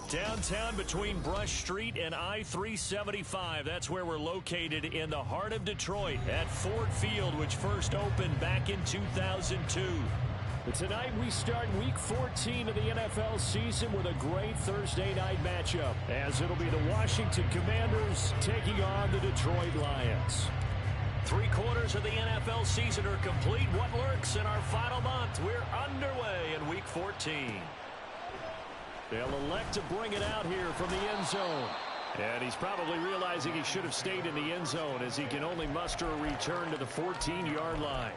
Downtown between Brush Street and I-375. That's where we're located in the heart of Detroit at Ford Field, which first opened back in 2002. But tonight we start Week 14 of the NFL season with a great Thursday night matchup, as it'll be the Washington Commanders taking on the Detroit Lions. 3/4 of the NFL season are complete. What lurks in our final month? We're underway in Week 14. They'll elect to bring it out here from the end zone. And he's probably realizing he should have stayed in the end zone, as he can only muster a return to the 14-yard line.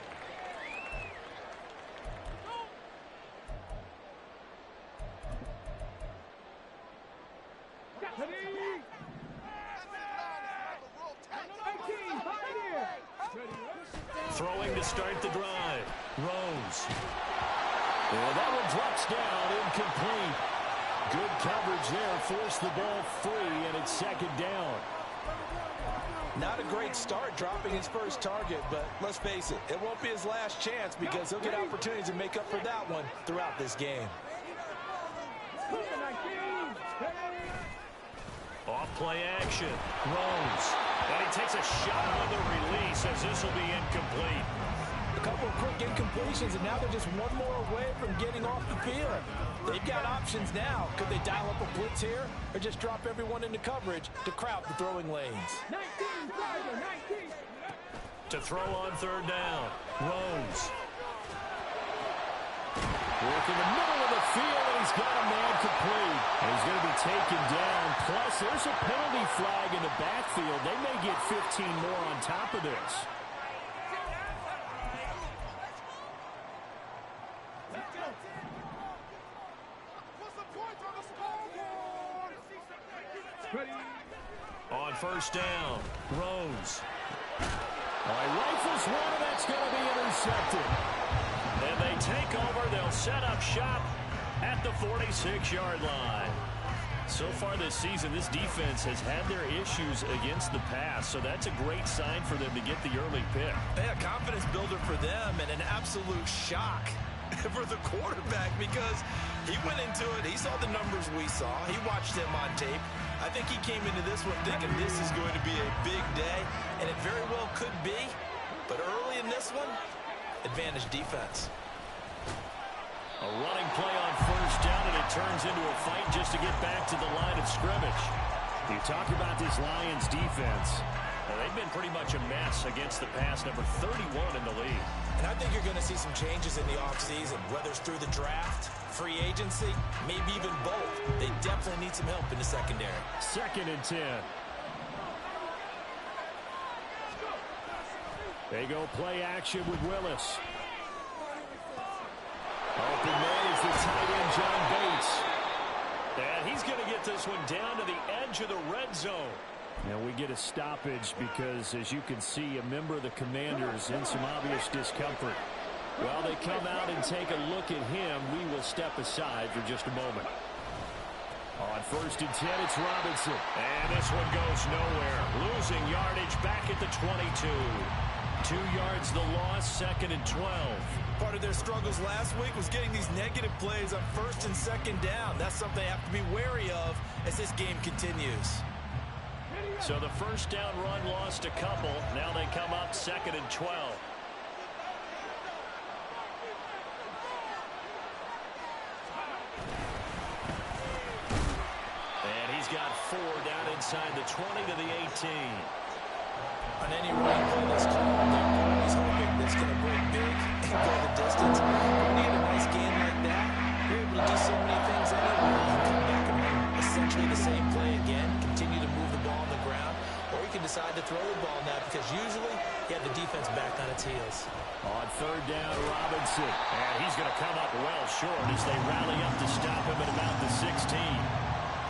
Throwing to start the drive. Rose. And that one drops down, incomplete. Good coverage there, forced the ball free, and it's second down. Not a great start dropping his first target, but let's face it, it won't be his last chance because he'll get opportunities to make up for that one throughout this game. Off play action. Rose. And he takes a shot on the release, as this will be incomplete. A couple of quick incompletions, and now they're just one more away from getting off the field. They've got options now. Could they dial up a blitz here or just drop everyone into coverage to crowd the throwing lanes? 19. To throw on third down. Rose. Working the middle of the field, and he's got a man complete. And he's going to be taken down. Plus, there's a penalty flag in the backfield. They may get 15 more on top of this. On first down, Rose. Rifles one, and that's going to be intercepted. And they take over. They'll set up shop at the 46-yard line. So far this season, this defense has had their issues against the pass, so that's a great sign for them to get the early pick. Yeah, confidence builder for them, and an absolute shock for the quarterback, because he went into it, he saw the numbers we saw, he watched him on tape. I think he came into this one thinking this is going to be a big day, and it very well could be, but early in this one, advantage defense. A running play on first down, and it turns into a fight just to get back to the line of scrimmage. You talk about this Lions defense. Well, they've been pretty much a mess against the pass, number 31 in the league. And I think you're going to see some changes in the offseason, whether it's through the draft, free agency, maybe even both. They definitely need some help in the secondary. 2nd and 10. They go play action with Willis. Open man is the tight end, John Bates. And he's going to get this one down to the edge of the red zone. Now we get a stoppage because, as you can see, a member of the Commanders in some obvious discomfort. While they come out and take a look at him, we will step aside for just a moment. On 1st and 10, it's Robinson. And this one goes nowhere. Losing yardage back at the 22. 2 yards the loss, 2nd and 12. Part of their struggles last week was getting these negative plays on 1st and 2nd down. That's something they have to be wary of as this game continues. So the first down run lost a couple. Now they come up 2nd and 12. And he's got 4 down inside the 20 to the 18. On any running play that's called, they're always hoping that's going to break big and go the distance. When you get a nice game like that, you're able to do so many things anyway. You can come back and run essentially the same play again, continue to move the ball on the ground, or you can decide to throw the ball now because usually you have the defense back on its heels. On 3rd down, Robinson. And he's going to come up well short as they rally up to stop him at about the 16.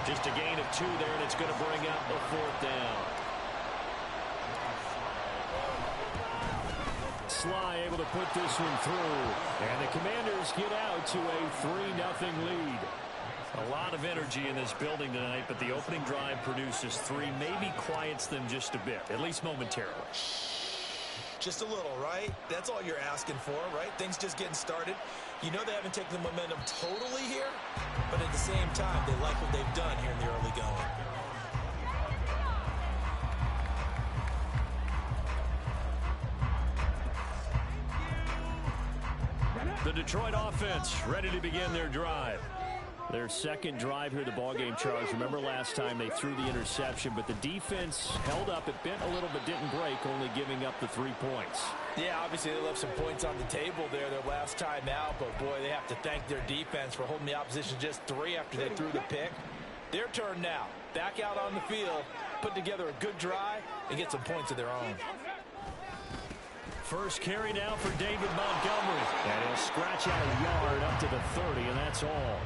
Just a gain of 2 there, and it's going to bring up a 4th down. Sly able to put this one through. And the Commanders get out to a 3-0 lead. A lot of energy in this building tonight, but the opening drive produces 3, maybe quiets them just a bit, at least momentarily. Just a little, right? That's all you're asking for, right? Things just getting started. You know they haven't taken the momentum totally here, but at the same time, they like what they've done here in the early going. The Detroit offense ready to begin their drive. Their second drive here, the ballgame, Charles. Remember last time they threw the interception, but the defense held up. It bent a little but didn't break, only giving up the 3 points. Yeah, obviously they left some points on the table there their last time out, but boy, they have to thank their defense for holding the opposition just 3 after they threw the pick. Their turn now. Back out on the field, put together a good drive, and get some points of their own. First carry now for David Montgomery. And he'll scratch out a yard up to the 30, and that's all.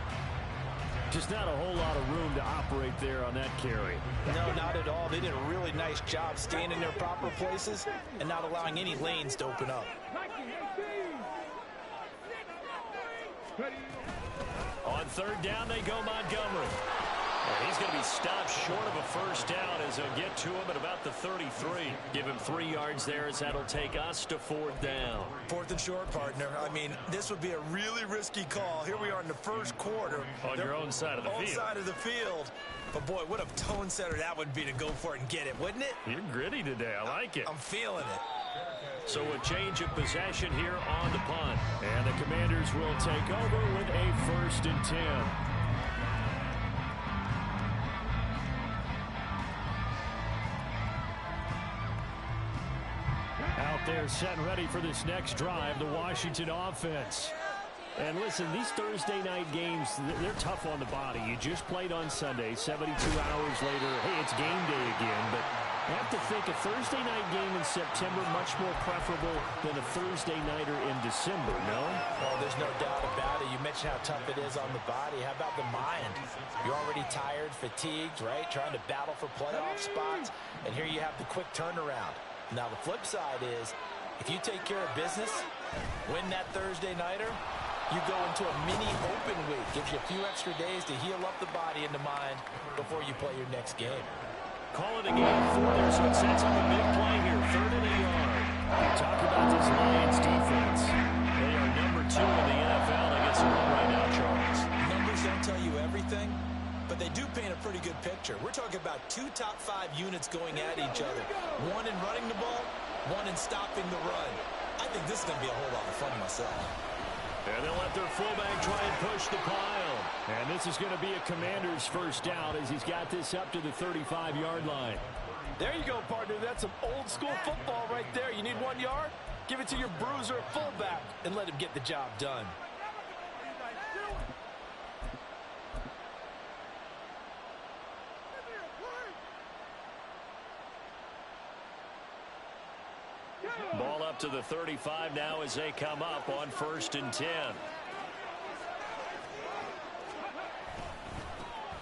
Just not a whole lot of room to operate there on that carry. No, not at all. They did a really nice job staying in their proper places and not allowing any lanes to open up. On third down, they go Montgomery. And he's going to be stopped short of a first down as they'll get to him at about the 33. Give him 3 yards there as that'll take us to fourth down. Fourth and short, partner. I mean, this would be a really risky call. Here we are in the first quarter. On your own side of the field. On side of the field. But, boy, what a tone setter that would be to go for it and get it, wouldn't it? You're gritty today. I like it. I'm feeling it. So a change of possession here on the punt. And the Commanders will take over with a 1st and 10. Out there set and ready for this next drive, the Washington offense. And listen, these Thursday night games, they're tough on the body. You just played on Sunday, 72 hours later, hey, it's game day again. But I have to think a Thursday night game in September much more preferable than a Thursday nighter in December, no? Well, there's no doubt about it. You mentioned how tough it is on the body. How about the mind? You're already tired, fatigued, right? Trying to battle for playoff spots. And here you have the quick turnaround. Now, the flip side is, if you take care of business, win that Thursday nighter, you go into a mini open week. Gives you a few extra days to heal up the body and the mind before you play your next game. Call it a game 4 there, so it sets up a big play here. 3rd and a yard. You talk about this Lions defense. They are number 2 in the NFL against the run right now, Charles. Numbers don't tell you everything, but they do paint a pretty good picture. We're talking about 2 top 5 units going at each other. One in running the ball, one in stopping the run. I think this is going to be a whole lot of fun myself. And they'll let their fullback try and push the pile. And this is going to be a Commander's first down as he's got this up to the 35-yard line. There you go, partner. That's some old-school football right there. You need 1 yard? Give it to your bruiser at fullback and let him get the job done. Ball up to the 35 now as they come up on 1st and 10.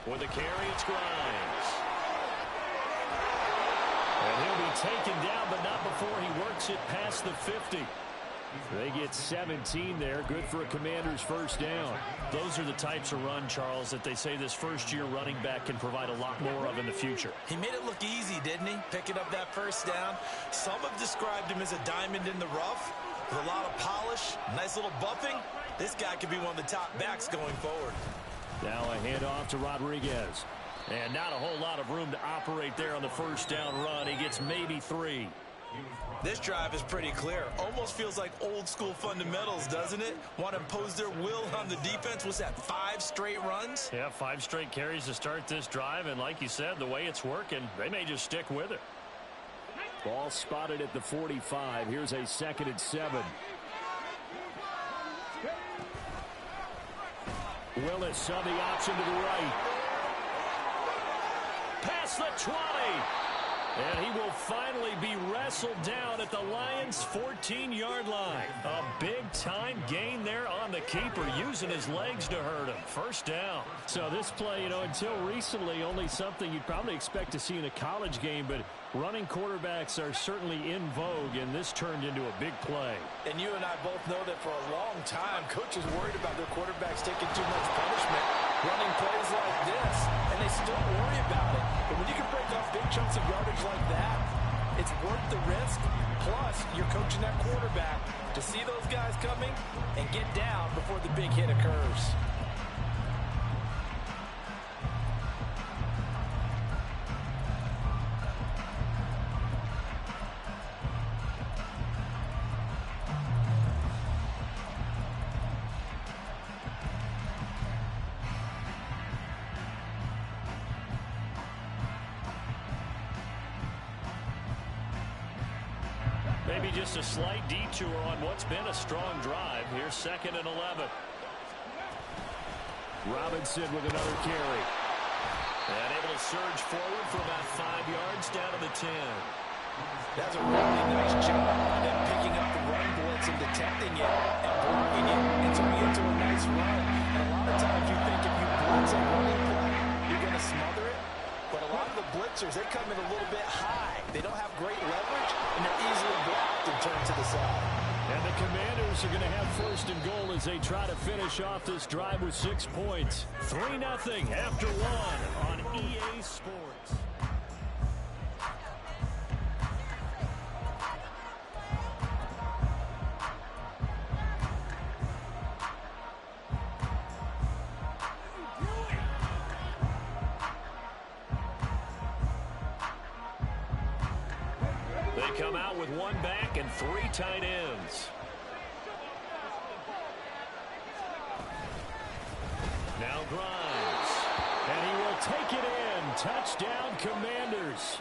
With a carry, it's Grimes. And he'll be taken down, but not before he works it past the 50. They get 17 there. Good for a Commander's first down. Those are the types of run, Charles, that they say this first-year running back can provide a lot more of in the future. He made it look easy, didn't he? Picking up that first down. Some have described him as a diamond in the rough with a lot of polish, nice little buffing. This guy could be one of the top backs going forward. Now a handoff to Rodriguez. And not a whole lot of room to operate there on the first down run. He gets maybe 3. This drive is pretty clear. Almost feels like old school fundamentals, doesn't it? Want to impose their will on the defense. What's that, 5 straight runs? Yeah, 5 straight carries to start this drive. And like you said, the way it's working, they may just stick with it. Ball spotted at the 45. Here's a 2nd and 7. Willis saw the option to the right. Past the 20. And he will finally be wrestled down at the Lions' 14-yard line. A big-time gain there on the keeper, using his legs to hurt him. First down. So this play, until recently, only something you'd probably expect to see in a college game, but running quarterbacks are certainly in vogue, and this turned into a big play. And you and I both know that for a long time, coaches worried about their quarterbacks taking too much punishment, running plays like this, and they still worry about it. But when you can break off big chunks of yardage like that, it's worth the risk. Plus, you're coaching that quarterback to see those guys coming and get down before the big hit occurs. Maybe just a slight detour on what's been a strong drive. Here's 2nd and 11. Robinson with another carry. And able to surge forward for about 5 yards down to the 10. That's a really nice job on them picking up the run blitz and detecting it and blocking it and turning it into a nice run. And a lot of times you think if you blitz a running play, you're going to smother it. But a lot of the blitzers, they come in a little bit high. They don't have great leverage, and they're easily blocked and turned to the side. And the Commanders are going to have 1st and goal as they try to finish off this drive with 6 points. 3-0 after 1 on EA Sports. They come out with 1 back and 3 tight ends. Now Grimes. And he will take it in. Touchdown, Commanders.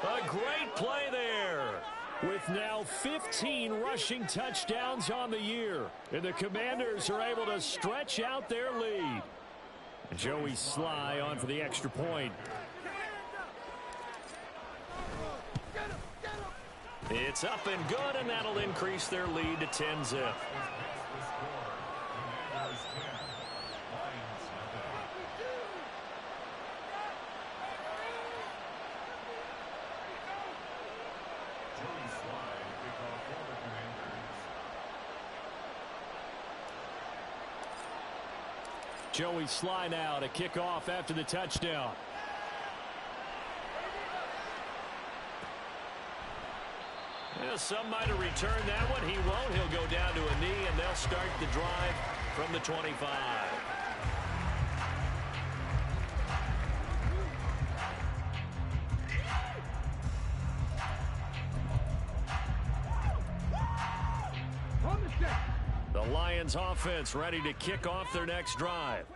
A great play there. With now 15 rushing touchdowns on the year. And the Commanders are able to stretch out their lead. Joey Sly on for the extra point. It's up and good, and that'll increase their lead to 10-zip. Joey Sly now to kick off after the touchdown. Yeah, some might have returned that one. He won't. He'll go down to a knee, and they'll start the drive from the 25. The Lions offense ready to kick off their next drive.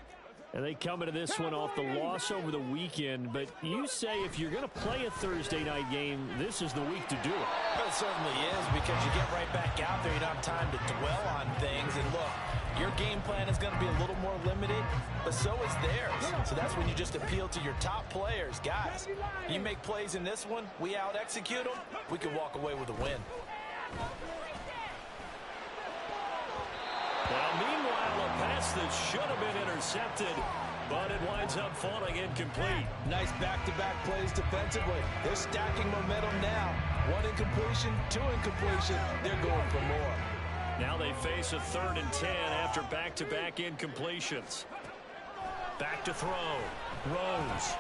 And they come into this one off the loss over the weekend. But you say if you're going to play a Thursday night game, this is the week to do it. Well, it certainly is, because you get right back out there. You don't have time to dwell on things. And look, your game plan is going to be a little more limited, but so is theirs. So that's when you just appeal to your top players. Guys, you make plays in this one, we out-execute them, we can walk away with a win. Well, meanwhile, a pass that should have been intercepted, but it winds up falling incomplete. Nice back-to-back plays defensively. They're stacking momentum now. 1 incompletion, 2 incompletion. They're going for more. Now they face a 3rd and 10 after back-to-back incompletions. Back to throw. Rose.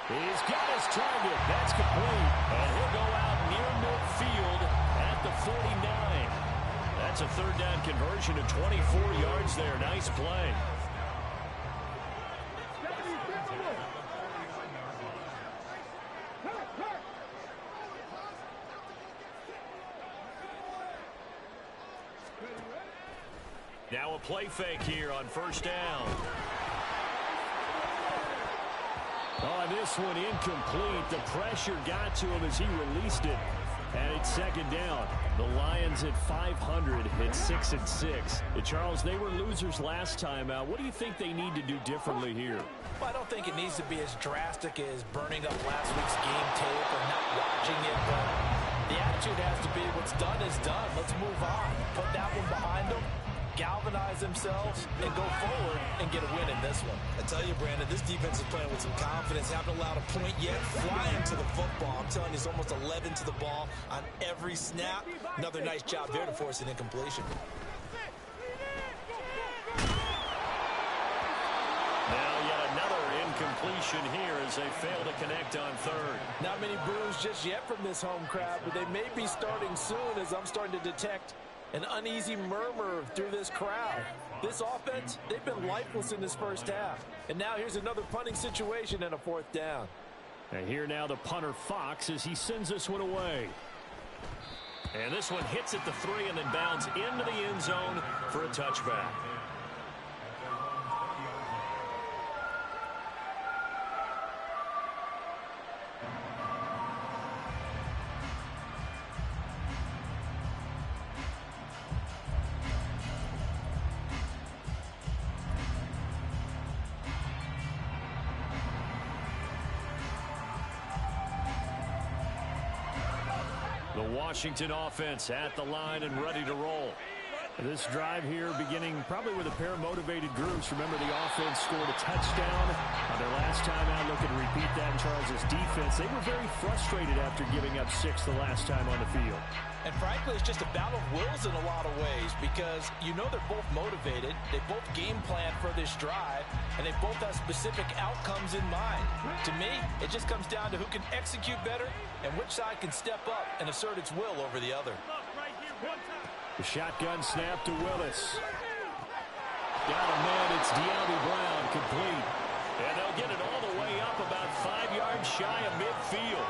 He's got his target. That's complete. And he'll go out near midfield at the 49. That's a 3rd down conversion of 24 yards there. Nice play. Now a play fake here on 1st down. Oh, this one incomplete. The pressure got to him as he released it. And it's 2nd down. The Lions at 500 at 6-6. Charles, they were losers last time out. What do you think they need to do differently here? Well, I don't think it needs to be as drastic as burning up last week's game tape or not watching it. But the attitude has to be what's done is done. Let's move on. Put that one behind them. Galvanize themselves and go forward and get a win in this one. I tell you, Brandon, this defense is playing with some confidence. Haven't allowed a point yet. Flying to the football. I'm telling you, it's almost 11 to the ball on every snap. Another nice job there to force an incompletion. Now yet another incompletion celebration here as they fail to connect on third. Not many boos just yet from this home crowd, but they may be starting soon as I'm starting to detect an uneasy murmur through this crowd. This offense, they've been lifeless in this first half. And now here's another punting situation and a fourth down. And here now the punter Fox as he sends this one away. And this one hits at the 3 and then bounds into the end zone for a touchback. The Washington offense at the line and ready to roll. This drive here beginning probably with a pair of motivated groups. Remember, the offense scored a touchdown on their last time out. Looking to repeat that in Charles' defense. They were very frustrated after giving up 6 the last time on the field. And frankly, it's just a battle of wills in a lot of ways because you know they're both motivated. They both game plan for this drive, and they both have specific outcomes in mind. To me, it just comes down to who can execute better and which side can step up and assert its will over the other. The shotgun snap to Willis. Got a man, it's De'Ami Brown, complete. And they'll get it all the way up about 5 yards shy of midfield.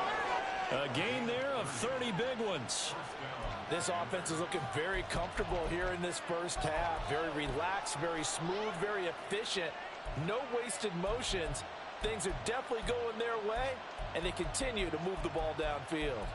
A gain there of 30 big ones. This offense is looking very comfortable here in this first half. Very relaxed, very smooth, very efficient. No wasted motions. Things are definitely going their way, and they continue to move the ball downfield.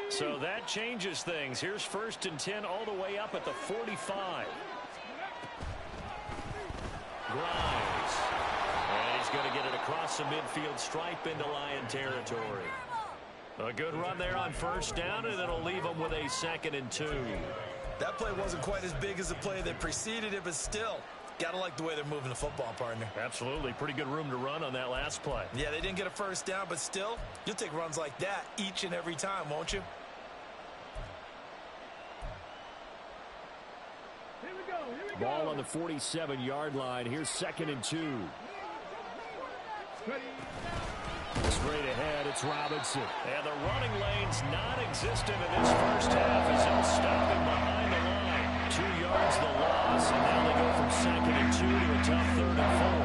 So that changes things. Here's 1st and 10 all the way up at the 45. Grimes. And he's going to get it across the midfield stripe into Lion territory. A good run there on 1st down, and it'll leave them with a 2nd and 2. That play wasn't quite as big as the play that preceded it, but still, gotta like the way they're moving the football, partner. Absolutely. Pretty good room to run on that last play. Yeah, they didn't get a 1st down, but still, you'll take runs like that each and every time, won't you? Ball on the 47-yard line. Here's 2nd and 2. Straight ahead, it's Robinson. And the running lane's non-existent in this first half as they'll stop him behind the line. 2 yards the loss, and now they go from 2nd and 2 to a tough 3rd and 4.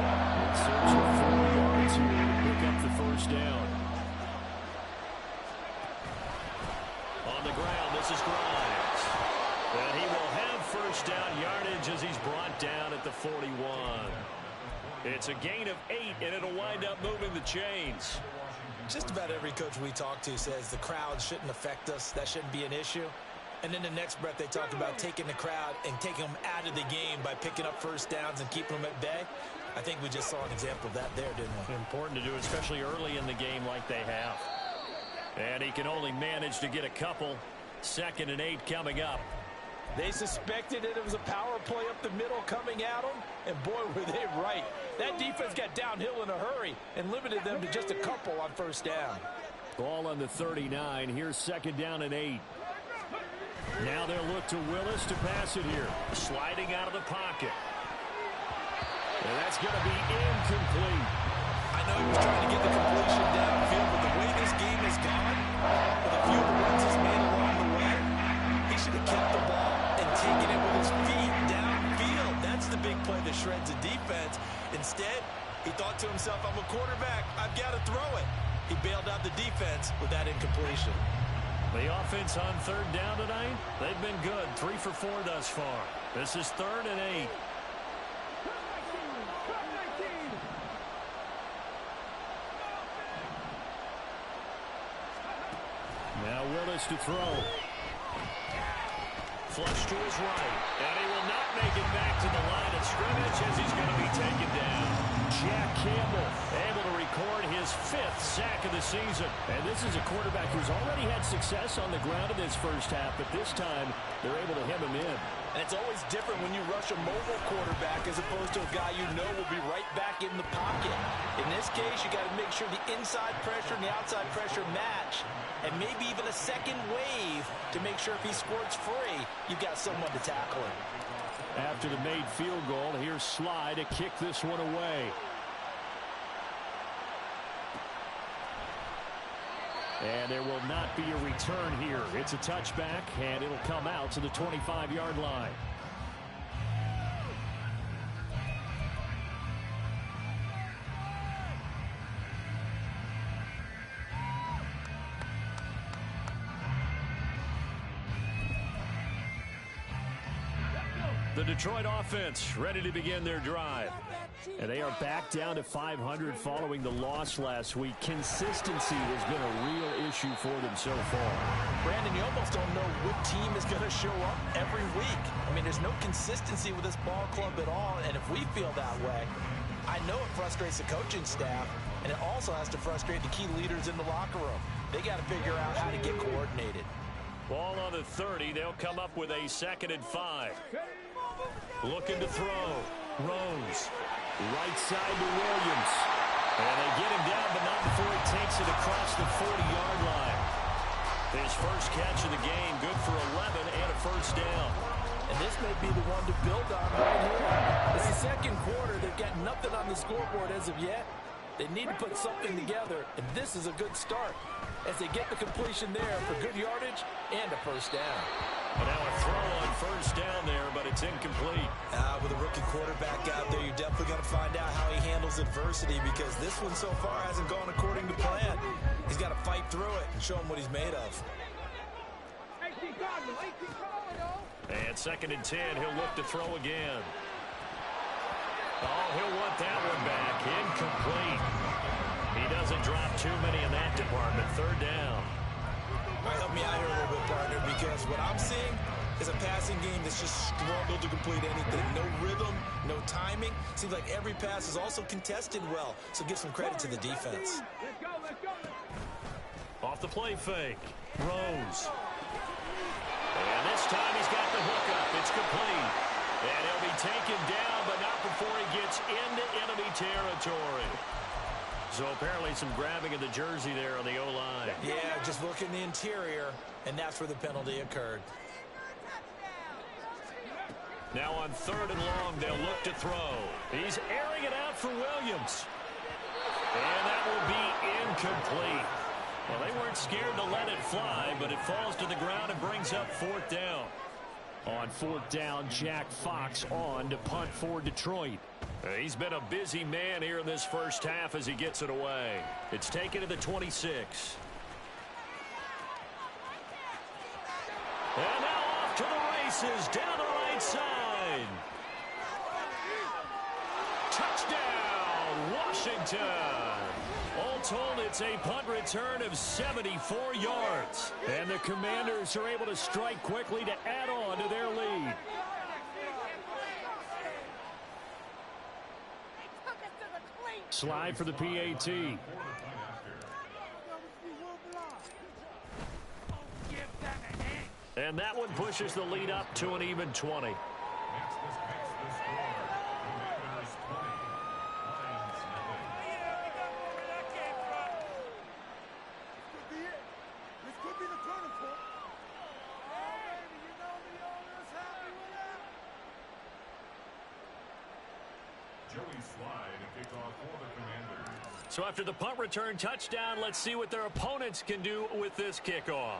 Search for 4 yards here to pick up the 1st down. On the ground, this is Grimes. And he will have 1st down yardage as he's brought down at the 41. It's a gain of 8, and it'll wind up moving the chains. Just about every coach we talk to says the crowd shouldn't affect us. That shouldn't be an issue. And then the next breath they talk about taking the crowd and taking them out of the game by picking up 1st downs and keeping them at bay. I think we just saw an example of that there, didn't we? Important to do, especially early in the game like they have. And he can only manage to get a couple. 2nd and 8 coming up. They suspected that it was a power play up the middle coming at them, and boy, were they right. That defense got downhill in a hurry and limited them to just a couple on 1st down. Ball on the 39. Here's 2nd down and 8. Now they'll look to Willis to pass it here. Sliding out of the pocket. And that's going to be incomplete. I know he was trying to get the completion downfield, but the way this game has gone, with a few of the runs he's made along the way, he should have kept the ball and taken it with his feet downfield. That's the big play that shreds the defense. Instead, he thought to himself, I'm a quarterback, I've got to throw it. He bailed out the defense with that incompletion. The offense on 3rd down tonight, they've been good. 3 for 4 thus far. This is 3rd and 8. Now Willis to throw. Flush to his right. And he will not make it back to the line of scrimmage as he's going to be taken down. Jack Campbell able to record his his 5th sack of the season. And this is a quarterback who's already had success on the ground in this first half, but this time they're able to hem him in. And it's always different when you rush a mobile quarterback as opposed to a guy you know will be right back in the pocket. In this case, you got to make sure the inside pressure and the outside pressure match, and maybe even a second wave to make sure if he squirts free, you've got someone to tackle him. After the made field goal, here's Sly to kick this one away. And there will not be a return here. It's a touchback, and it'll come out to the 25-yard line. The Detroit offense ready to begin their drive. And they are back down to 500 following the loss last week. Consistency has been a real issue for them so far. Brandon, you almost don't know what team is going to show up every week. I mean, there's no consistency with this ball club at all, and if we feel that way, I know it frustrates the coaching staff, and it also has to frustrate the key leaders in the locker room. They got to figure out how to get coordinated. Ball on the 30. They'll come up with a 2nd and 5. Looking to throw. Rose. Right side to Williams. And they get him down, but not before he takes it across the 40-yard line. His first catch of the game, good for 11 and a first down. And this may be the one to build on right here. It's the second quarter. They've got nothing on the scoreboard as of yet. They need to put something together, and this is a good start as they get the completion there for good yardage and a first down. And now a throw on first down there, but it's incomplete. With a rookie quarterback out there, you're definitely going to find out how he handles adversity, because this one so far hasn't gone according to plan. He's got to fight through it and show him what he's made of. And 2nd and 10, he'll look to throw again. Oh, he'll want that one back. Incomplete. He doesn't drop too many in that department. 3rd down. All right, help me out here a little bit, partner, because what I'm seeing is a passing game that's just struggled to complete anything. No rhythm, no timing. Seems like every pass is also contested well, so give some credit to the defense. Off the play fake. Rose. And this time he's got the hookup. It's complete. And he'll be taken down, but not before he gets into enemy territory. So apparently some grabbing of the jersey there on the O-line. Yeah, just look in the interior, and that's where the penalty occurred. Now on 3rd and long, they'll look to throw. He's airing it out for Williams. And that will be incomplete. Well, they weren't scared to let it fly, but it falls to the ground and brings up 4th down. On 4th down, Jack Fox on to punt for Detroit. He's been a busy man here in this first half as he gets it away. It's taken to the 26. And now off to the races down the right side. Touchdown, Washington. All told, it's a punt return of 74 yards. And the Commanders are able to strike quickly to add on to their lead. Slide for the PAT. And that one pushes the lead up to an even 20. So after the punt return touchdown, let's see what their opponents can do with this kickoff.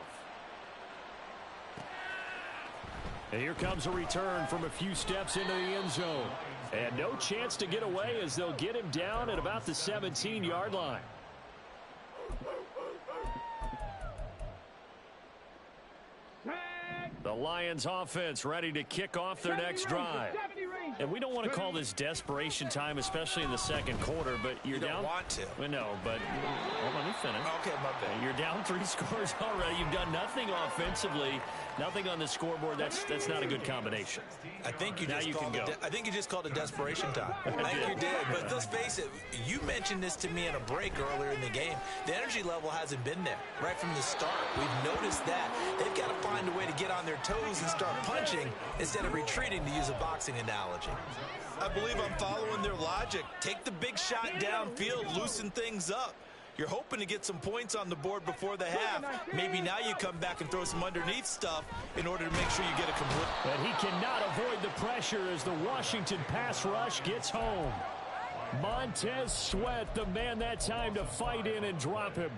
And here comes a return from a few steps into the end zone. And no chance to get away as they'll get him down at about the 17-yard line. The Lions offense ready to kick off their next drive. And we don't want to call this desperation time, especially in the second quarter, but you're down. You don't want to. Well, no, but let me finish. Okay, my bad. You're down 3 scores already. You've done nothing offensively, nothing on the scoreboard. That's not a good combination. I think you now just you called can go. I think you just called it desperation time. I think you did. But let's face it, you mentioned this to me in a break earlier in the game. The energy level hasn't been there right from the start. We've noticed that. They've got to find a way to get on their toes and start punching instead of retreating, to use a boxing analogy. I believe I'm following their logic. Take the big shot downfield, loosen things up. You're hoping to get some points on the board before the half. Maybe now you come back and throw some underneath stuff in order to make sure you get a complete. And he cannot avoid the pressure as the Washington pass rush gets home. Montez Sweat, the man that time to fight in and drop him.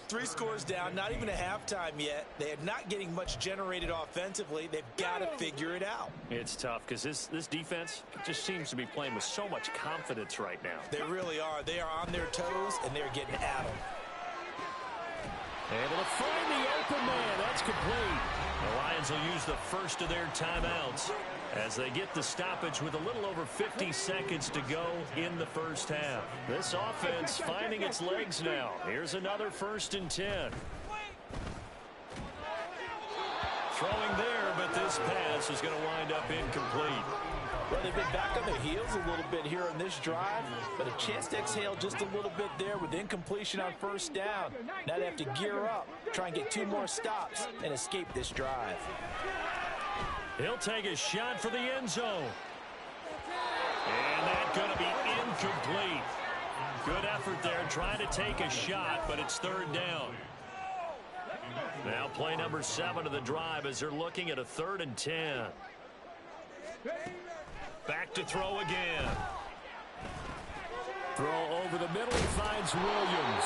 3 scores down, not even a halftime yet. They are not getting much generated offensively. They've got to figure it out. It's tough because this defense just seems to be playing with so much confidence right now. They really are. They are on their toes, and they're getting at them. Able to find the open man. That's complete. The Lions will use the first of their timeouts as they get the stoppage with a little over 50 seconds to go in the first half. This offense finding its legs now. Here's another 1st and 10. Throwing there, but this pass is going to wind up incomplete. Well, they've been back on their heels a little bit here on this drive, but a chance to exhale just a little bit there with incompletion on 1st down. Now they have to gear up, try and get 2 more stops, and escape this drive. He'll take a shot for the end zone. And that's going to be incomplete. Good effort there trying to take a shot, but it's 3rd down. Now play number 7 of the drive as they're looking at a 3rd and 10. Back to throw again. Throw over the middle. He finds Williams.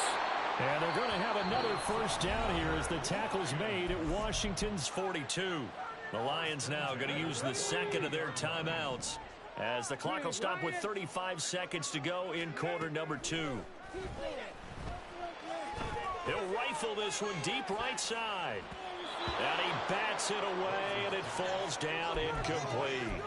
And they're going to have another 1st down here as the tackle's made at Washington's 42. The Lions now going to use the 2nd of their timeouts as the clock will stop with 35 seconds to go in quarter number 2. He'll rifle this one deep right side. And he bats it away, and it falls down incomplete.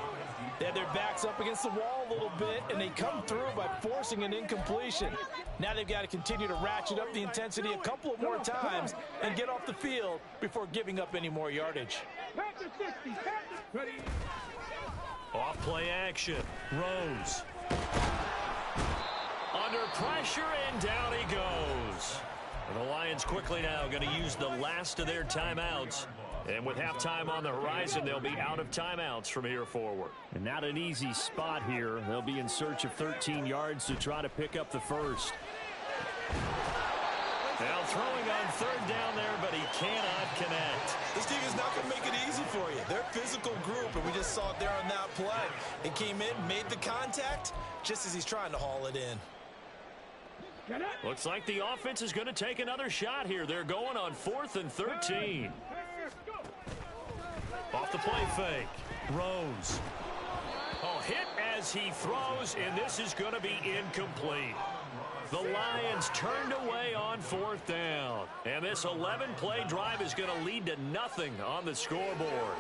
They have their backs up against the wall a little bit, and they come through by forcing an incompletion. Now they've got to continue to ratchet up the intensity a couple of more times and get off the field before giving up any more yardage. Off play action. Rose. Under pressure, and down he goes. And the Lions quickly now going to use the last of their timeouts. And with halftime on the horizon, they'll be out of timeouts from here forward. And not an easy spot here. They'll be in search of 13 yards to try to pick up the 1st. Now throwing on 3rd down there, but he cannot connect. This team is not going to make it easy for you. They're a physical group, and we just saw it there on that play. It came in, made the contact, just as he's trying to haul it in. Looks like the offense is going to take another shot here. They're going on 4th and 13. Off the play fake. Rose. Oh, hit as he throws, and this is going to be incomplete. The Lions turned away on 4th down. And this 11-play drive is going to lead to nothing on the scoreboard.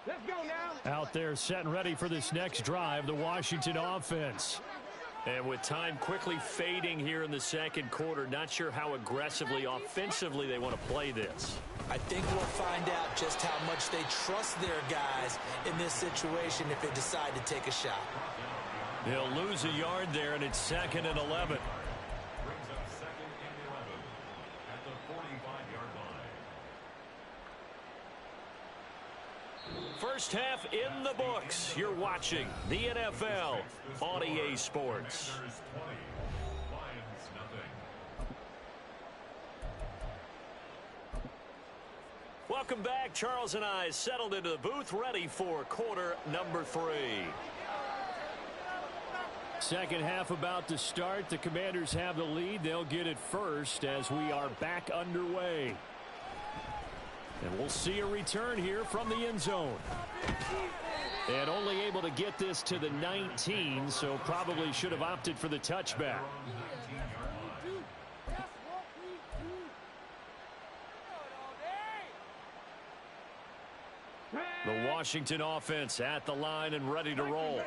Let's go now. Out there set and ready for this next drive, the Washington offense. And with time quickly fading here in the second quarter, not sure how aggressively, offensively they want to play this. I think we'll find out just how much they trust their guys in this situation if they decide to take a shot. They'll lose a yard there, and it's 2nd and 11. First half in the books. You're watching the NFL on EA Sports. Welcome back. Charles and I settled into the booth, ready for quarter number 3. Second half about to start. The Commanders have the lead. They'll get it first as we are back underway. And we'll see a return here from the end zone. And only able to get this to the 19, so probably should have opted for the touchback. The Washington offense at the line and ready to roll.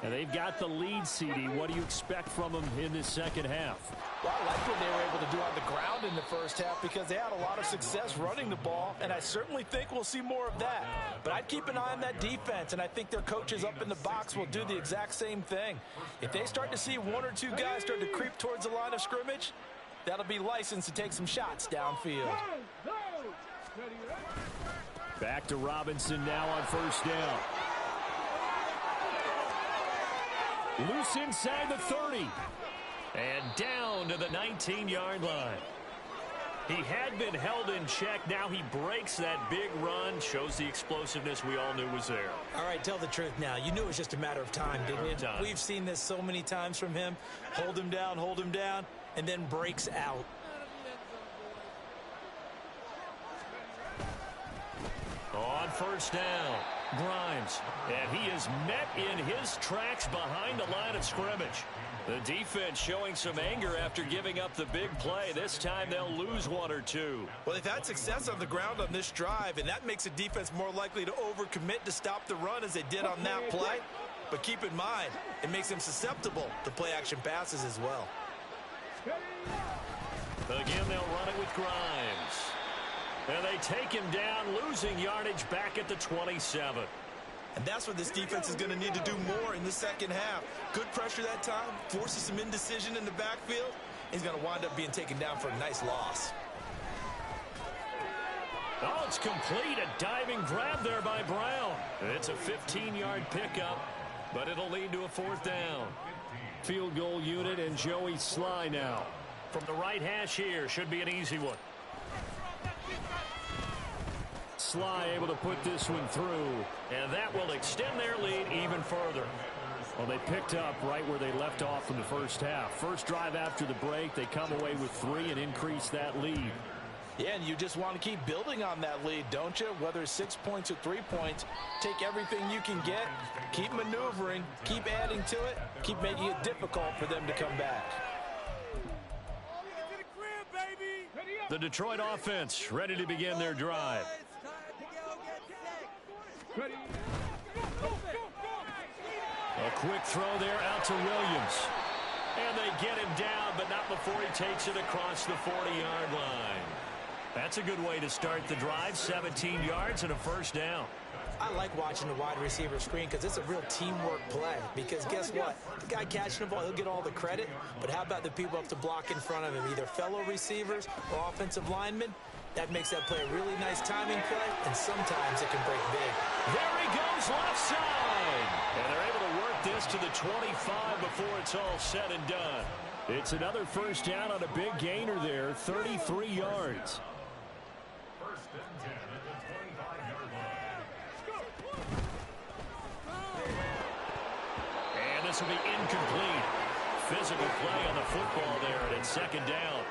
And they've got the lead, CD. What do you expect from them in this second half? Well, I like what they were able to do on the ground in the first half because they had a lot of success running the ball, and I certainly think we'll see more of that. But I'd keep an eye on that defense, and I think their coaches up in the box will do the exact same thing. If they start to see one or two guys start to creep towards the line of scrimmage, that'll be licensed to take some shots downfield. Back to Robinson now on first down. Loose inside the 30. And down to the 19-yard line. He had been held in check. Now he breaks that big run. Shows the explosiveness we all knew was there. All right, tell the truth now. You knew it was just a matter of time, didn't you? We've seen this so many times from him. Hold him down, and then breaks out. On first down, Grimes. And he is met in his tracks behind the line of scrimmage. The defense showing some anger after giving up the big play. This time they'll lose one or two. Well, they've had success on the ground on this drive, and that makes a defense more likely to overcommit to stop the run as they did on that play. But keep in mind, it makes them susceptible to play-action passes as well. Again, they'll run it with Grimes. And they take him down, losing yardage back at the 27. And that's what this defense is going to need to do more in the second half. Good pressure that time, forces some indecision in the backfield. He's going to wind up being taken down for a nice loss. Oh, it's complete. A diving grab there by Brown. It's a 15-yard pickup, but it'll lead to a fourth down. Field goal unit and Joey Sly now. From the right hash here, should be an easy one. Sly able to put this one through. And that will extend their lead even further. Well, they picked up right where they left off in the first half. First drive after the break, they come away with 3 and increase that lead. Yeah, and you just want to keep building on that lead, don't you? Whether it's 6 points or 3 points, take everything you can get, keep maneuvering, keep adding to it, keep making it difficult for them to come back. The Detroit offense ready to begin their drive. A quick throw there out to Williams. And they get him down, but not before he takes it across the 40-yard line. That's a good way to start the drive. 17 yards and a first down. I like watching the wide receiver screen because it's a real teamwork play. Because guess what? The guy catching the ball, he'll get all the credit. But how about the people up to block in front of him, either fellow receivers or offensive linemen? That makes that play a really nice timing play, and sometimes it can break big. There he goes left side. And they're able to work this to the 25 before it's all said and done. It's another first down on a big gainer there, 33 yards. And this will be incomplete. Physical play on the football there, and it's second down.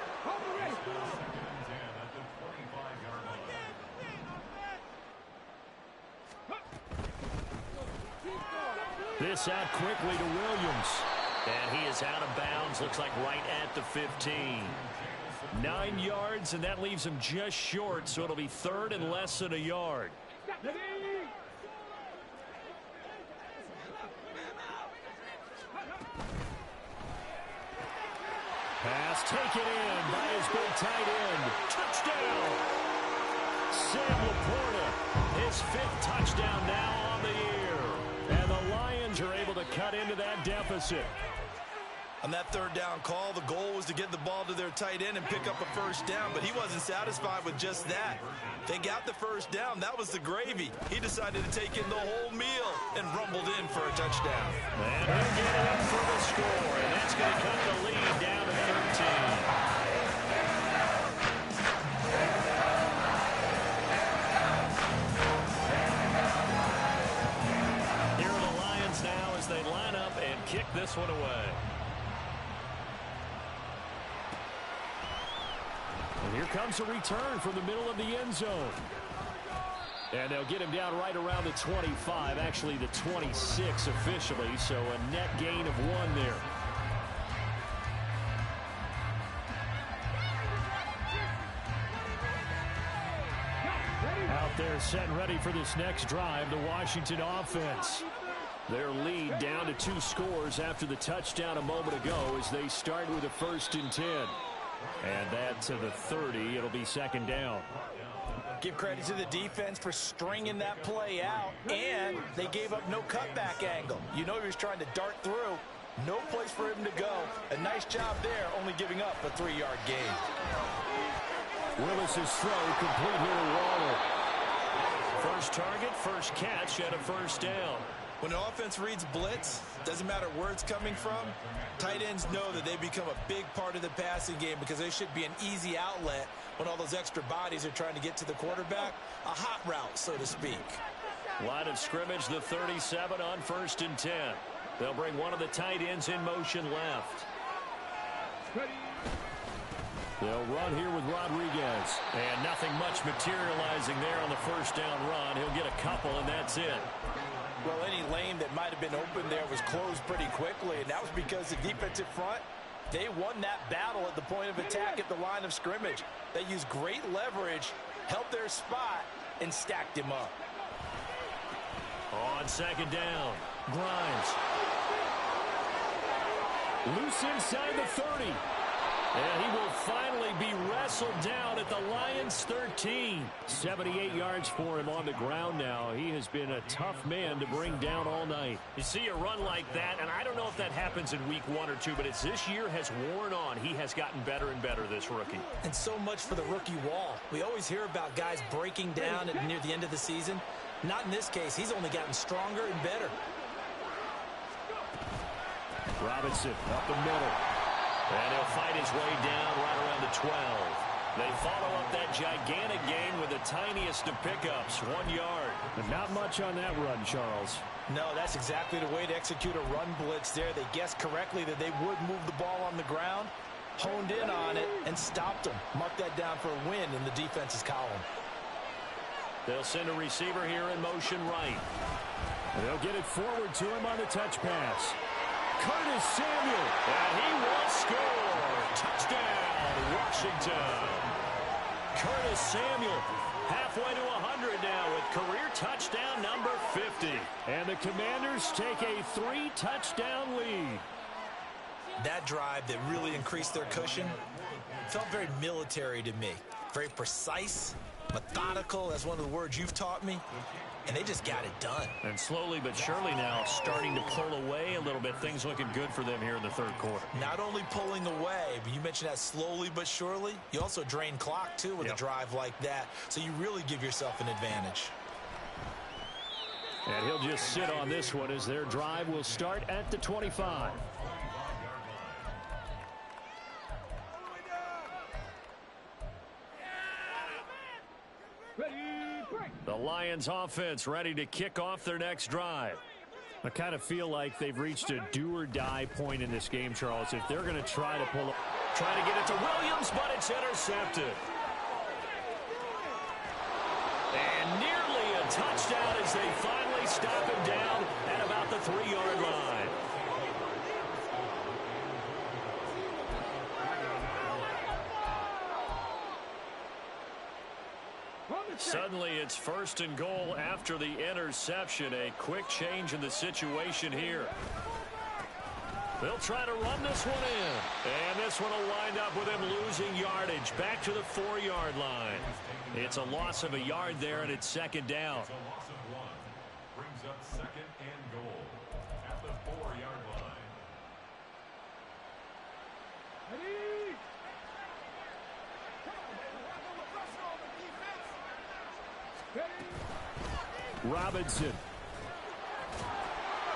This out quickly to Williams. And he is out of bounds, looks like right at the 15. 9 yards, and that leaves him just short, so it'll be third and less than a yard. Pass taken in by his big tight end. Touchdown! Sam Laporta, his 5th touchdown now on the year. And the Lions are able to cut into that deficit. On that third down call, the goal was to get the ball to their tight end and pick up a first down, but he wasn't satisfied with just that. They got the first down. That was the gravy. He decided to take in the whole meal and rumbled in for a touchdown. And he'll get it up for the score, and that's going to cut the lead down to 13. They line up and kick this one away. And here comes a return from the middle of the end zone. And they'll get him down right around the 25, actually the 26 officially, so a net gain of 1 there. Out there set and ready for this next drive, the Washington offense. Their lead down to 2 scores after the touchdown a moment ago as they start with a 1st and 10. And that to the 30. It'll be 2nd down. Give credit to the defense for stringing that play out, and they gave up no cutback angle. You know he was trying to dart through. No place for him to go. A nice job there, only giving up a 3-yard gain. Willis's throw complete here to Waller. First target, first catch, and a 1st down. When an offense reads blitz, doesn't matter where it's coming from, tight ends know that they become a big part of the passing game because they should be an easy outlet when all those extra bodies are trying to get to the quarterback. A hot route, so to speak. Line of scrimmage, the 37 on 1st and 10. They'll bring one of the tight ends in motion left. They'll run here with Rodriguez. And nothing much materializing there on the 1st down run. He'll get a couple, and that's it. Well, any lane that might have been open there was closed pretty quickly, and that was because the defensive front, they won that battle at the point of attack at the line of scrimmage. They used great leverage, held their spot, and stacked him up. On 2nd down, Grimes. Loose inside the 30. And he will finally be wrestled down at the Lions' 13. 78 yards for him on the ground now. He has been a tough man to bring down all night. You see a run like that, and I don't know if that happens in week 1 or 2, but as this year has worn on, he has gotten better and better, this rookie. And so much for the rookie wall. We always hear about guys breaking down near the end of the season. Not in this case. He's only gotten stronger and better. Robinson up the middle. And he'll fight his way down right around the 12. They follow up that gigantic gain with the tiniest of pickups, 1 yard. But not much on that run, Charles. No, that's exactly the way to execute a run blitz there. They guessed correctly that they would move the ball on the ground, honed in on it, and stopped them. Mark that down for a win in the defense's column. They'll send a receiver here in motion right. And they'll get it forward to him on the touch pass. Curtis Samuel. And he will score. Touchdown, Washington. Curtis Samuel halfway to 100 now with career touchdown number 50. And the Commanders take a 3-touchdown lead. That drive that really increased their cushion felt very military to me. Very precise, methodical. That's one of the words you've taught me. And they just got it done. And slowly but surely now starting to pull away a little bit. Things looking good for them here in the 3rd quarter. Not only pulling away, but you mentioned that slowly but surely. You also drain clock, too, with a drive like that. So you really give yourself an advantage. And he'll just sit on this one as their drive will start at the 25. The Lions offense ready to kick off their next drive. I kind of feel like they've reached a do-or-die point in this game, Charles. If they're going to try to pull up. Trying to get it to Williams, but it's intercepted. And nearly a touchdown as they finally stop him down at about the 3-yard line. Suddenly it's 1st and goal after the interception. A quick change in the situation here. They'll try to run this one in. And this one will wind up with him losing yardage back to the 4-yard line. It's a loss of a yard there, and it's 2nd down. Brings up 2nd and goal at the 4-yard line. Robinson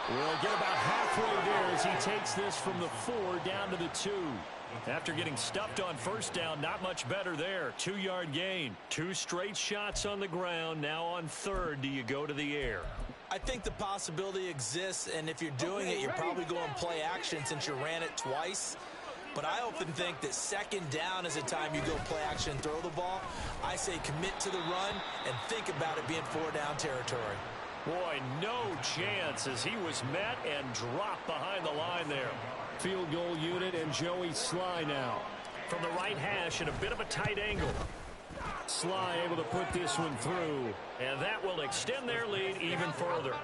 will get about halfway there as he takes this from the 4 down to the 2. After getting stuffed on 1st down, not much better there. 2-yard gain. 2 straight shots on the ground. Now on 3rd, do you go to the air? I think the possibility exists, and if you're doing it, you're probably going play action since you ran it twice. But I often think that 2nd down is a time you go play action and throw the ball. I say commit to the run and think about it being 4-down territory. Boy, no chance as he was met and dropped behind the line there. Field goal unit and Joey Sly now. From the right hash in a bit of a tight angle. Sly able to put this one through. And that will extend their lead even further.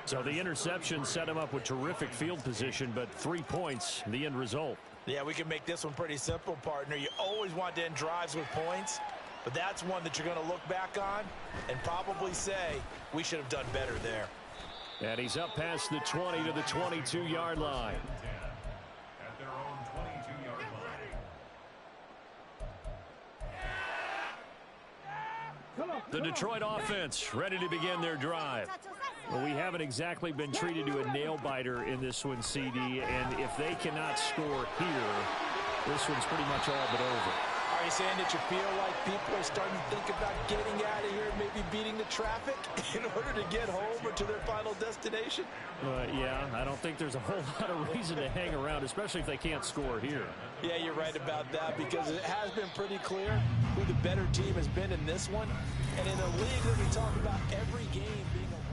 So the interception set him up with terrific field position, but 3 points, the end result. Yeah, we can make this one pretty simple, partner. You always want to end drives with points, but that's one that you're going to look back on and probably say, we should have done better there. And he's up past the 20 to the 22-yard line. At their own 22-yard line. The Detroit offense ready to begin their drive. Well, we haven't exactly been treated to a nail-biter in this one, CD, and if they cannot score here, this one's pretty much all but over. Are you saying that you feel like people are starting to think about getting out of here, maybe beating the traffic in order to get home or to their final destination? Yeah, I don't think there's a whole lot of reason to hang around, especially if they can't score here. Yeah, you're right about that, because it has been pretty clear who the better team has been in this one. And in a league that we talk about every game being a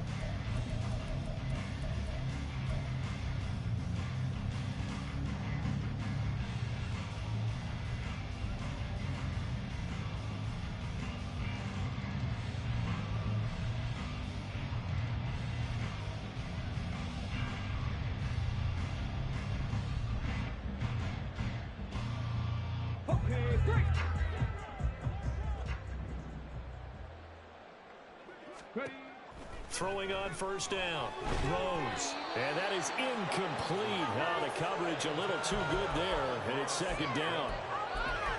Throwing on first down. Rose. And that is incomplete. The coverage a little too good there, and it's second down.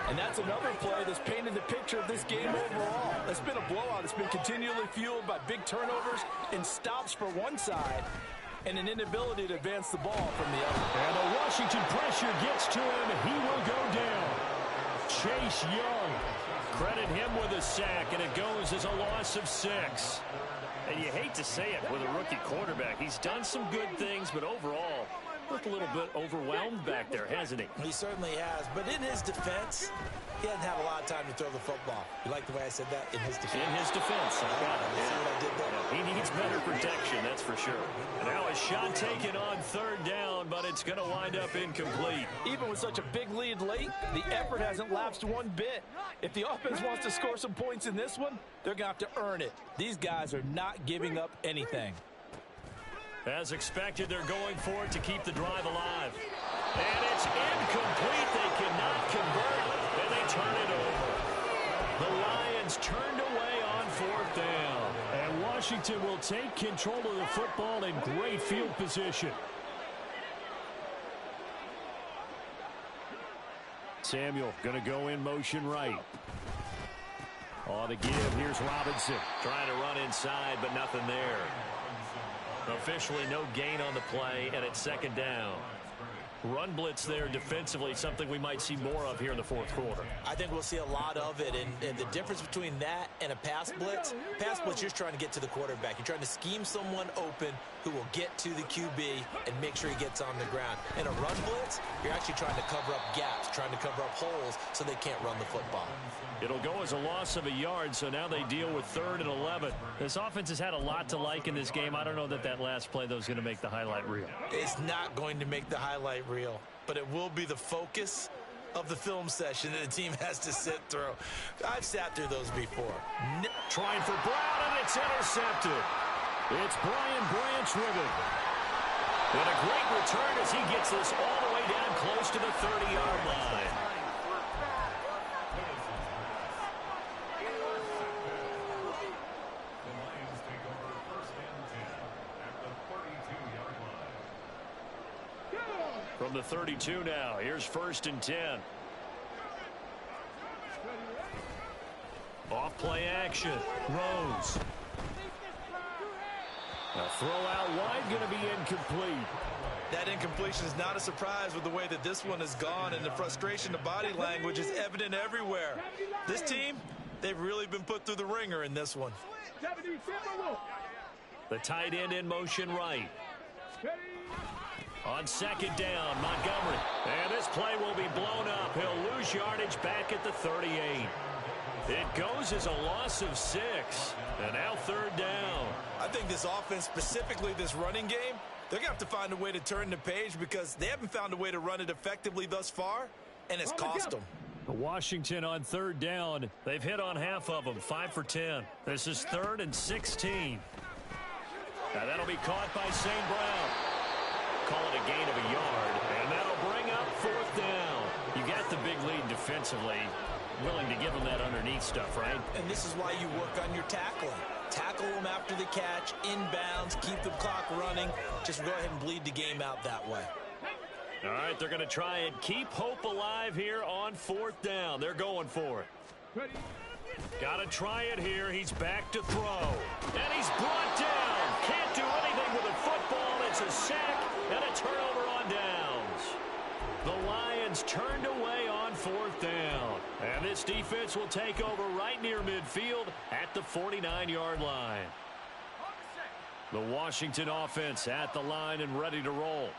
And that's another play that's painted the picture of this game overall. It's been a blowout. It's been continually fueled by big turnovers and stops for one side and an inability to advance the ball from the other. And the Washington pressure gets to him. He will go down. Chase Young. Credit him with a sack, and it goes as a loss of 6. And you hate to say it with a rookie quarterback. He's done some good things, but overall, looked a little bit overwhelmed back there, hasn't he? He certainly has. But in his defense, he hasn't had a lot of time to throw the football. You like the way I said that? In his defense. In his defense. I got it. See what I did there? He needs better protection, that's for sure. And now a shot taken on third down, but it's going to wind up incomplete. Even with such a big lead late, the effort hasn't lapsed one bit. If the offense wants to score some points in this one, they're going to have to earn it. These guys are not giving up anything. As expected, they're going for it to keep the drive alive. And it's incomplete. They cannot convert, and they turn it over. The Lions turned away on fourth down. And Washington will take control of the football in great field position. Samuel going to go in motion right. On the give, here's Robinson. Trying to run inside, but nothing there. Officially no gain on the play, and it's second down. Run blitz there defensively, something we might see more of here in the fourth quarter. I think we'll see a lot of it, and the difference between that and a pass blitz, you're trying to get to the quarterback. You're trying to scheme someone open who will get to the QB and make sure he gets on the ground. In a run blitz, you're actually trying to cover up gaps, trying to cover up holes so they can't run the football. It'll go as a loss of a yard, so now they deal with 3rd and 11. This offense has had a lot to like in this game. I don't know that last play, though, is going to make the highlight reel. It's not going to make the highlight reel, but it will be the focus of the film session that the team has to sit through. I've sat through those before. Trying for Brown, and it's intercepted. It's Brian Branch with it. And a great return as he gets this all the way down close to the 30-yard line. From the 32 now, here's 1st and 10. Off play action. Rose. A throw out wide, going to be incomplete. That incompletion is not a surprise with the way that this one has gone, and the frustration, the body language is evident everywhere. This team, they've really been put through the ringer in this one. The tight end in motion right. On second down, Montgomery. And this play will be blown up. He'll lose yardage back at the 38. It goes as a loss of 6. And now 3rd down. I think this offense, specifically this running game, they're going to have to find a way to turn the page because they haven't found a way to run it effectively thus far, and it's cost them. Washington on third down. They've hit on half of them, 5 for 10. This is 3rd and 16. Now that'll be caught by St. Brown. Call it a gain of a yard, and that'll bring up 4th down. You got the big lead defensively. Willing to give them that underneath stuff, right? And this is why you work on your tackling. Tackle them after the catch, inbounds, keep the clock running. Just go ahead and bleed the game out that way. All right, they're going to try and keep hope alive here on 4th down. They're going for it. Got to try it here. He's back to throw. And he's brought down. Can't do anything with a football. It's a sack and a turnover on downs. The Lions turned away on 4th down. And this defense will take over right near midfield at the 49-yard line. The Washington offense at the line and ready to roll.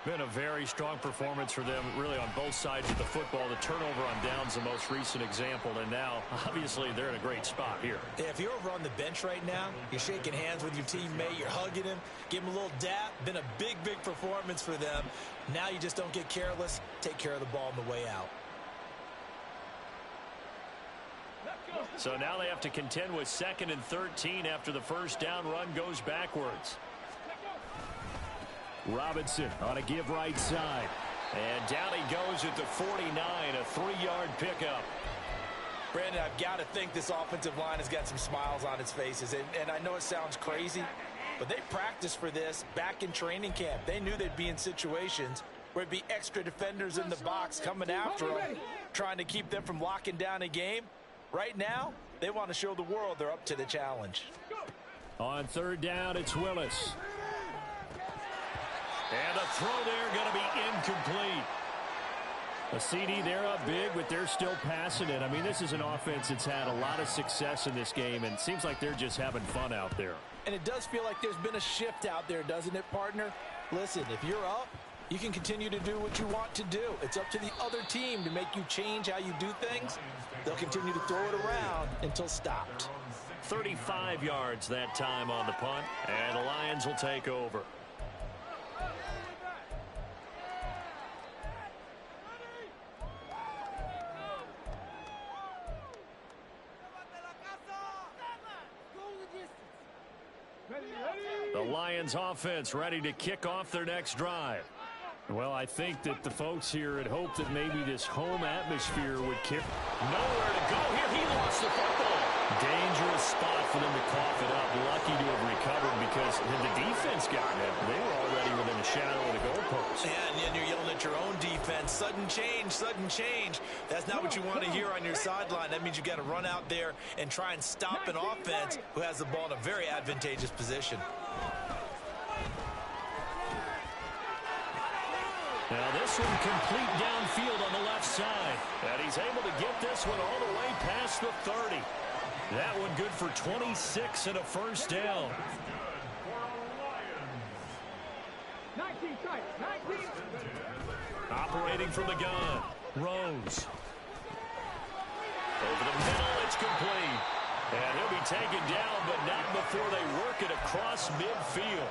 Been a very strong performance for them, really, on both sides of the football. The turnover on downs, the most recent example, and now, obviously, they're in a great spot here. Yeah, if you're over on the bench right now, you're shaking hands with your teammate, you're hugging him, give him a little dap. Been a big, big performance for them. Now you just don't get careless. Take care of the ball on the way out. So now they have to contend with 2nd and 13 after the first down run goes backwards. Robinson on a give right side. And down he goes at the 49, a 3-yard pickup. Brandon, I've got to think this offensive line has got some smiles on its faces. And I know it sounds crazy, but they practiced for this back in training camp. They knew they'd be in situations where it'd be extra defenders in the box coming after them, trying to keep them from locking down a game. Right now, they want to show the world they're up to the challenge. On 3rd down, it's Willis. And a throw there going to be incomplete. A CD, they're up big, but they're still passing it. I mean, this is an offense that's had a lot of success in this game, and it seems like they're just having fun out there. And it does feel like there's been a shift out there, doesn't it, partner? Listen, if you're up, you can continue to do what you want to do. It's up to the other team to make you change how you do things. They'll continue to throw it around until stopped. 35 yards that time on the punt, and the Lions will take over. The Lions offense ready to kick off their next drive. Well, I think that the folks here had hoped that maybe this home atmosphere would kick. Nowhere to go here. He lost the football. Dangerous spot for them to cough it up. Lucky to have recovered because had the defense gotten it, they were already within a shadow of the goalpost. Yeah, and then you're yelling at your own defense. Sudden change, sudden change. That's not what you want to hear on your sideline. That means you got to run out there and try and stop an offense who has the ball in a very advantageous position. Now this one complete downfield on the left side. And he's able to get this one all the way past the 30. That one good for 26 and a first down. 19 strikes, 19. Operating from the gun. Rose. Over the middle, it's complete. And he'll be taken down, but not before they work it across midfield.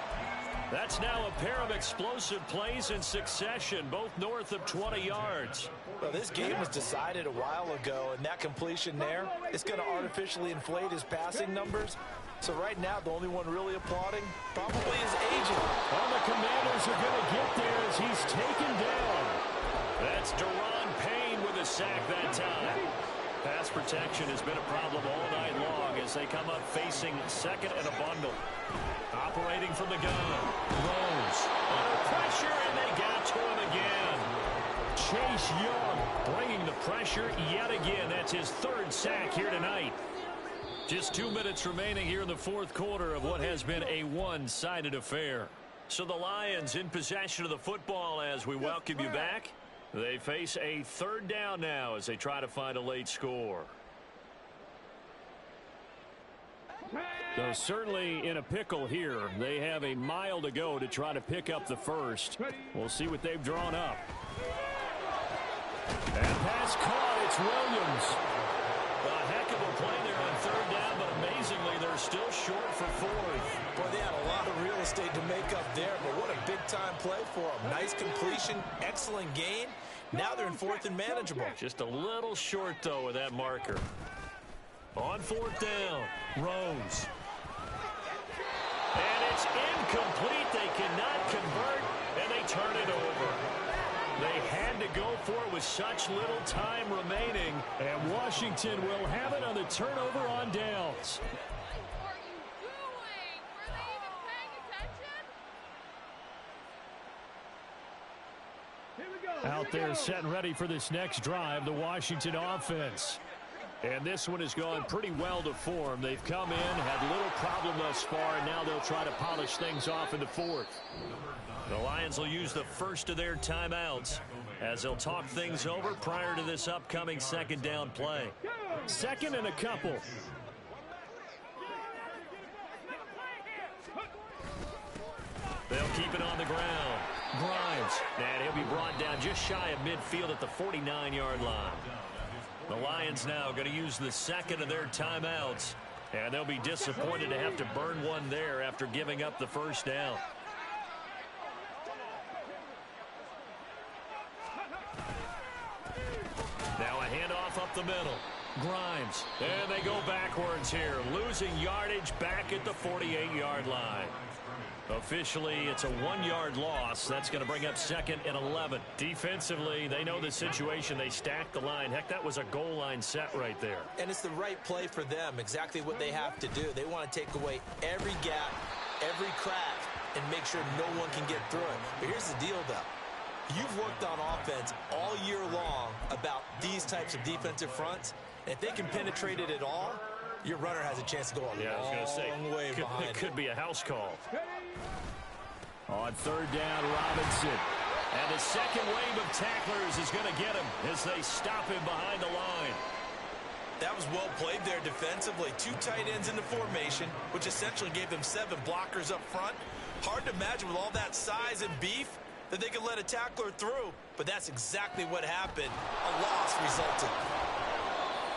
That's now a pair of explosive plays in succession, both north of 20 yards. Well, this game was decided a while ago, and that completion there is going to artificially inflate his passing numbers. So right now, the only one really applauding probably his agent. Well, the Commanders are going to get there as he's taken down. That's Deron Payne with a sack that time. Pass protection has been a problem all night long as they come up facing 2nd and a bundle. Operating from the gun. Rose under pressure, and they got to him again. Chase Young bringing the pressure yet again. That's his 3rd sack here tonight. Just 2 minutes remaining here in the 4th quarter of what has been a one-sided affair. So the Lions in possession of the football as we welcome you back. They face a 3rd down now as they try to find a late score. So certainly in a pickle here. They have a mile to go to try to pick up the first. We'll see what they've drawn up. And pass caught. It's Williams. A heck of a play there on 3rd down, but amazingly they're still short for 4th. Boy, they had a lot of real estate to make up there, but what a big-time play for them. Nice completion, excellent gain. Now they're in fourth and manageable. Just a little short, though, with that marker. On fourth down, Rose. And it's incomplete. They cannot convert, and they turn it over. They had to go for it with such little time remaining, and Washington will have it on the turnover on downs. What are you doing? Were they even paying attention? Here we go. Out there set and ready for this next drive, the Washington offense. And this one has gone pretty well to form. They've come in, had little problem thus far, and now they'll try to polish things off in the fourth. The Lions will use the first of their timeouts as they'll talk things over prior to this upcoming second down play. Second and a couple. They'll keep it on the ground. Grimes, and he'll be brought down just shy of midfield at the 49-yard line. The Lions now going to use the second of their timeouts, and they'll be disappointed to have to burn one there after giving up the first down. Now a handoff up the middle. Grimes, and they go backwards here, losing yardage back at the 48-yard line. Officially, it's a 1-yard loss. That's going to bring up second and 11. Defensively, they know the situation. They stack the line. Heck, that was a goal line set right there. And it's the right play for them, exactly what they have to do. They want to take away every gap, every crack, and make sure no one can get through it. But here's the deal, though. You've worked on offense all year long about these types of defensive fronts. And if they can penetrate it at all, your runner has a chance to go a long way behind. It could be a house call. On third down, Robinson. And the second wave of tacklers is going to get him as they stop him behind the line. That was well played there defensively. 2 tight ends in the formation, which essentially gave them 7 blockers up front. Hard to imagine with all that size and beef that they could let a tackler through, but that's exactly what happened. A loss resulted.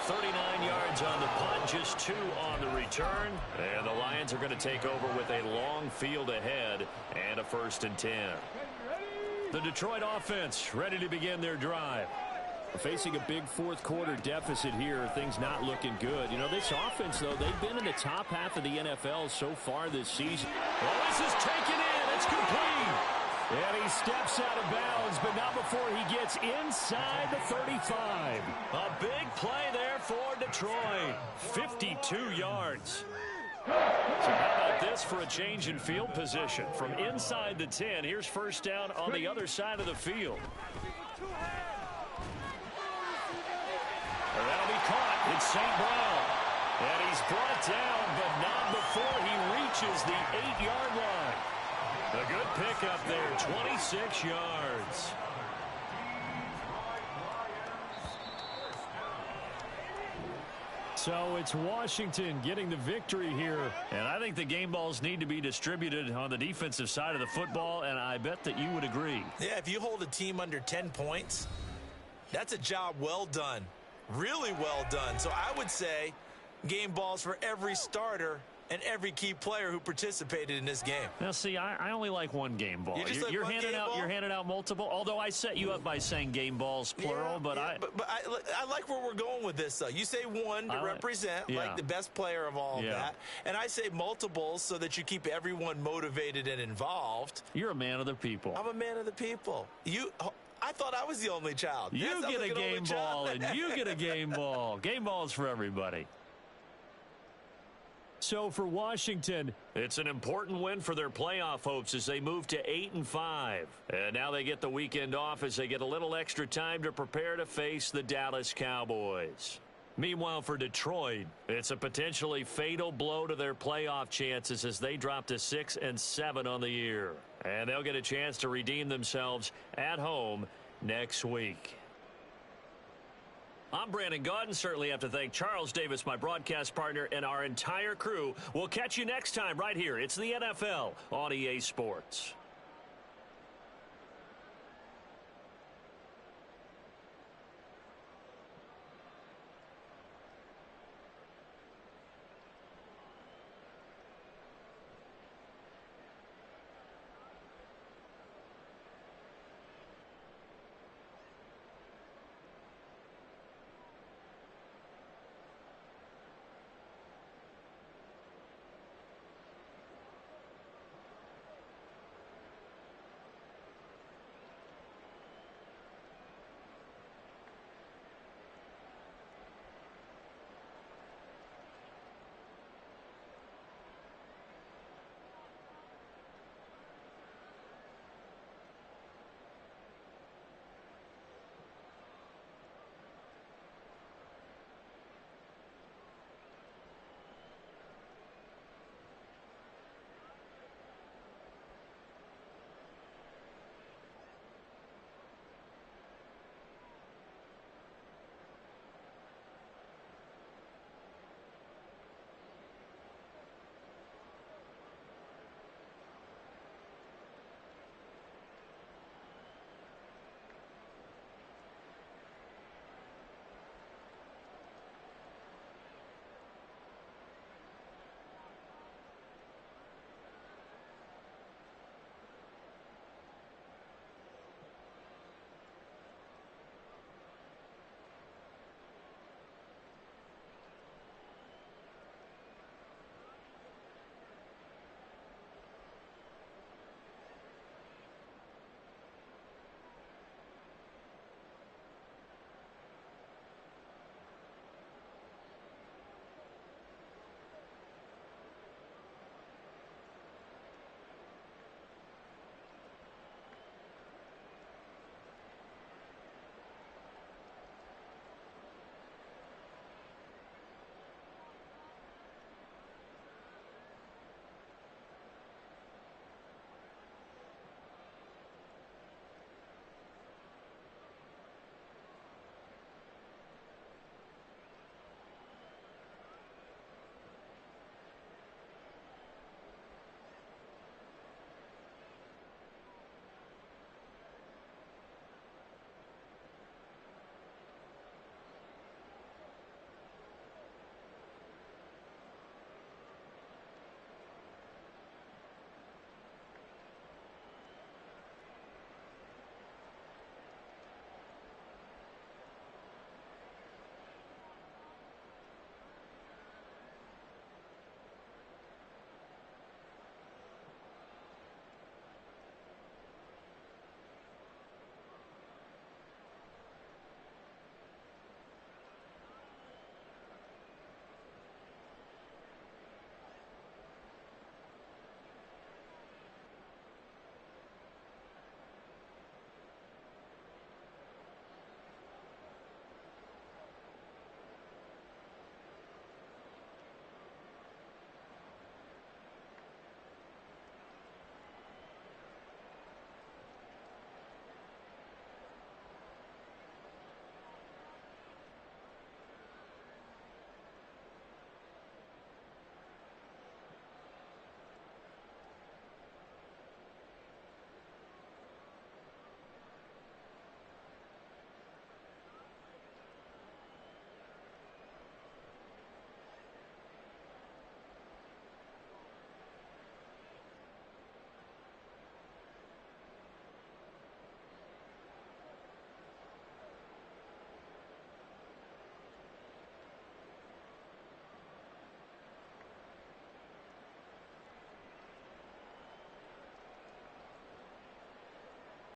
39 yards on the punt, just 2 on the return. And the Lions are going to take over with a long field ahead and a first and 10. The Detroit offense ready to begin their drive. Facing a big fourth quarter deficit here, things not looking good. You know, this offense, though, they've been in the top half of the NFL so far this season. Well, this is taken in. It's complete. And he steps out of bounds, but not before he gets inside the 35. A big play there for Detroit. 52 yards. So how about this for a change in field position? From inside the 10, here's first down on the other side of the field. That'll be caught. It's St. Brown. And he's brought down, but not before he reaches the 8-yard line. A good pickup there, 26 yards. So it's Washington getting the victory here. And I think the game balls need to be distributed on the defensive side of the football, and I bet that you would agree. Yeah, if you hold a team under 10 points, that's a job well done. Really well done. So I would say game balls for every starter and every key player who participated in this game. Now, see, I only like one game ball. You're handing out multiple. Although I set you up by saying game balls plural, but I like where we're going with this. Though you say one to represent, like the best player of all of that, and I say multiples so that you keep everyone motivated and involved. You're a man of the people. I'm a man of the people. I thought I was the only child. You get a game ball, and you get a game ball. Game balls for everybody. So for Washington, it's an important win for their playoff hopes as they move to 8-5. And now they get the weekend off as they get a little extra time to prepare to face the Dallas Cowboys. Meanwhile, for Detroit, it's a potentially fatal blow to their playoff chances as they drop to 6-7 on the year. And they'll get a chance to redeem themselves at home next week. I'm Brandon Gaudin. Certainly have to thank Charles Davis, my broadcast partner, and our entire crew. We'll catch you next time right here. It's the NFL on EA Sports.